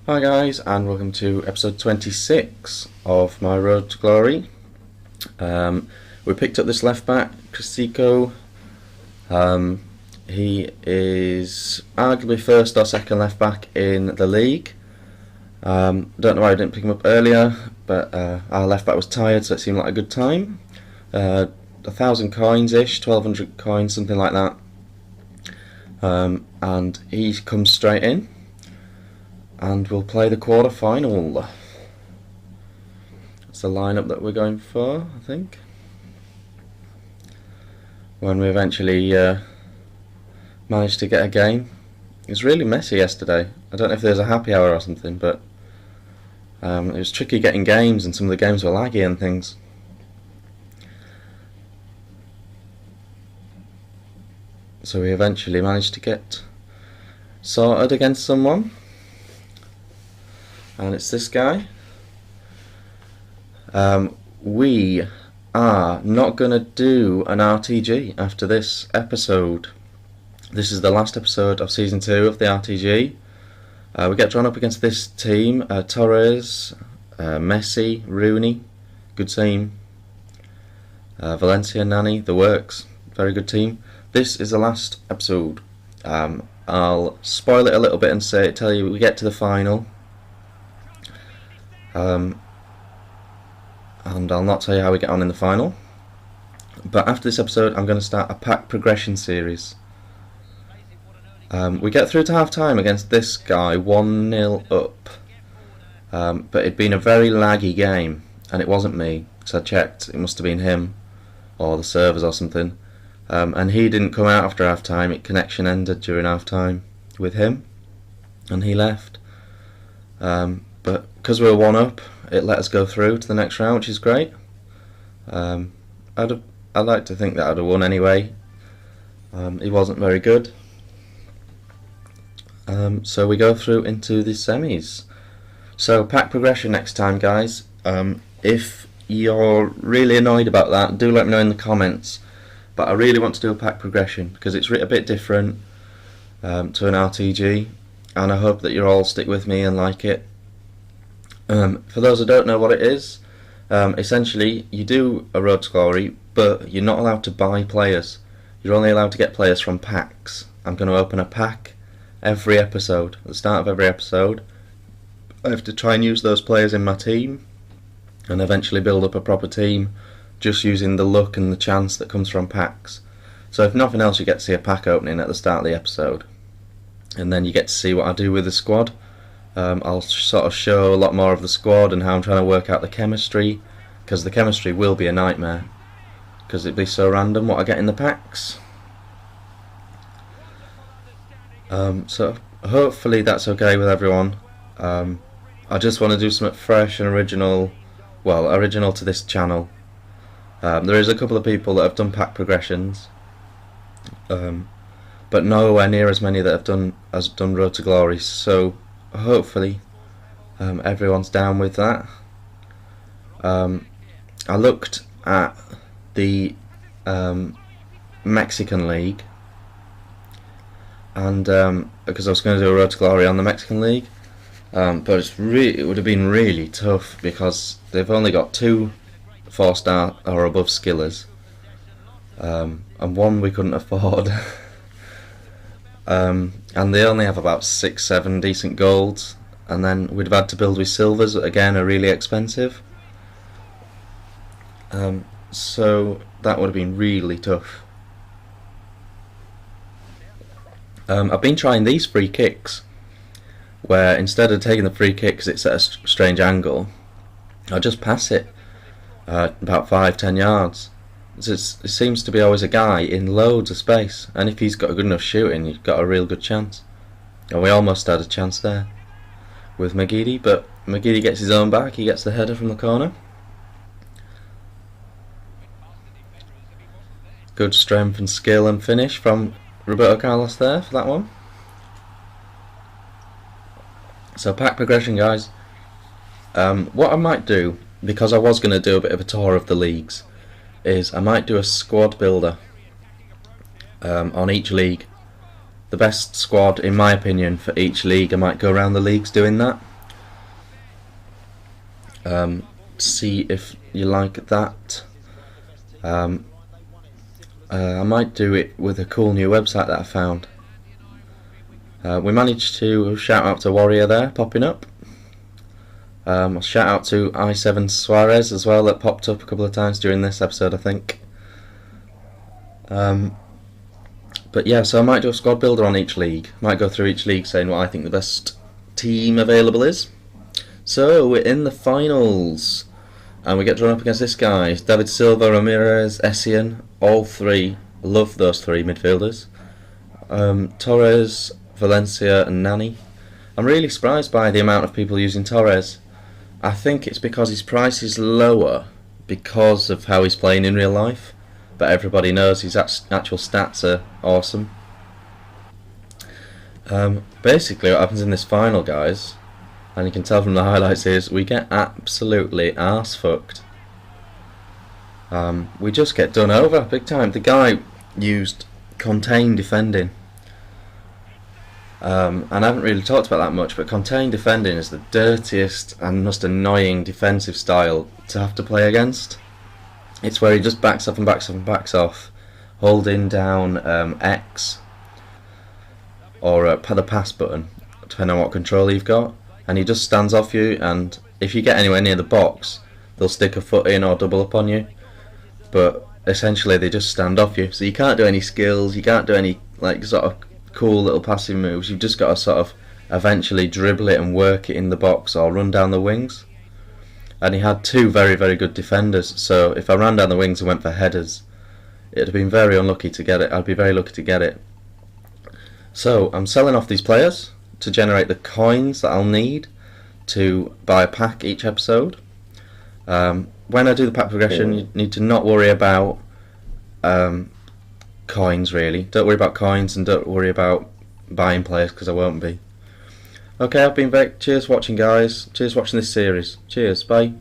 Hi guys, and welcome to episode 26 of my Road to Glory. We picked up this left back, Crisico. He is arguably first or second left back in the league. Don't know why I didn't pick him up earlier, but our left back was tired, so it seemed like a good time. 1,000 coins-ish, 1,200 coins, something like that. And he comes straight in. And we'll play the quarter-final. That's the lineup that we're going for, I think. When we eventually managed to get a game. It was really messy yesterday. I don't know if there's a happy hour or something, but it was tricky getting games, and some of the games were laggy and things. So we eventually managed to get sorted against someone. And it's this guy. We are not going to do an RTG after this episode. This is the last episode of Season 2 of the RTG. We get drawn up against this team. Torres, Messi, Rooney, good team. Valencia, Nani, the works, very good team. This is the last episode. I'll spoil it a little bit and tell you we get to the final. And I'll not tell you how we get on in the final. But after this episode, I'm going to start a pack progression series. We get through to half time against this guy, 1-0 up. But it'd been a very laggy game, and it wasn't me. So I checked, it must have been him, or the servers or something. And he didn't come out after half time. Connection ended during half time with him, and he left. But because we were 1-up, it let us go through to the next round, which is great. I'd like to think that I'd have won anyway. He wasn't very good. So we go through into the semis. So pack progression next time, guys. If you're really annoyed about that, do let me know in the comments. But I really want to do a pack progression because it's a bit different to an RTG, and I hope that you all stick with me and like it. For those who don't know what it is, essentially you do a Road to Glory, but you're not allowed to buy players. You're only allowed to get players from packs. I'm going to open a pack every episode. At the start of every episode, I have to try and use those players in my team, and eventually build up a proper team just using the luck and the chance that comes from packs. So if nothing else, you get to see a pack opening at the start of the episode, and then you get to see what I do with the squad. I'll sort of show a lot more of the squad and how I'm trying to work out the chemistry, because the chemistry will be a nightmare, because it'd be so random what I get in the packs. So hopefully that's okay with everyone. I just want to do something fresh and original to this channel. There is a couple of people that have done pack progressions, but nowhere near as many that have done Road to Glory. So hopefully everyone's down with that. I looked at the Mexican League, and because I was going to do a Road to Glory on the Mexican League, but it would have been really tough because they've only got 2 4-star or above skillers, and one we couldn't afford. And they only have about 6-7 decent golds, and then we'd have had to build with silvers, that again are really expensive. So that would have been really tough. I've been trying these free kicks, where instead of taking the free kicks, it's at a strange angle. I just pass it about 5-10 yards. It seems to be always a guy in loads of space, and if he's got a good enough shooting, you've got a real good chance. And we almost had a chance there with Magidi, but Magidi gets his own back. He gets the header from the corner. Good strength and skill and finish from Roberto Carlos there for that one. So pack progression, guys. What I might do, because I was going to do a bit of a tour of the leagues, is I might do a squad builder on each league. The best squad, in my opinion, for each league. I might go around the leagues doing that, See if you like that. I might do it with a cool new website that I found. We managed to shout out to Warrior there, popping up. Shout out to I7 Suarez as well, that popped up a couple of times during this episode, I think. But yeah, so I might do a squad builder on each league. Might go through each league saying what I think the best team available is. So we're in the finals, and we get drawn up against this guy, David Silva, Ramirez, Essien, all three. Love those three midfielders. Torres, Valencia and Nani. I'm really surprised by the amount of people using Torres. I think it's because his price is lower because of how he's playing in real life, but everybody knows his actual stats are awesome. Basically what happens in this final, guys, and you can tell from the highlights, is we get absolutely arse fucked. We just get done over big time. The guy used contained defending. And I haven't really talked about that much, but contained defending is the dirtiest and most annoying defensive style to have to play against. It's where he just backs up and backs up and backs off, holding down X or the pass button, depending on what control you've got, and he just stands off you, and if you get anywhere near the box, they'll stick a foot in or double up on you, but essentially they just stand off you, so you can't do any skills, you can't do any like sort of cool little passing moves. You've just got to sort of eventually dribble it and work it in the box or run down the wings. And he had two very, very good defenders, so if I ran down the wings and went for headers, it'd have been very unlucky to get it. I'd be very lucky to get it. So I'm selling off these players to generate the coins that I'll need to buy a pack each episode. When I do the pack progression, you need to not worry about coins, really. Don't worry about coins, and don't worry about buying players, because I won't be. Okay, I've been Vic. Cheers for watching, guys. Cheers for watching this series. Cheers, bye.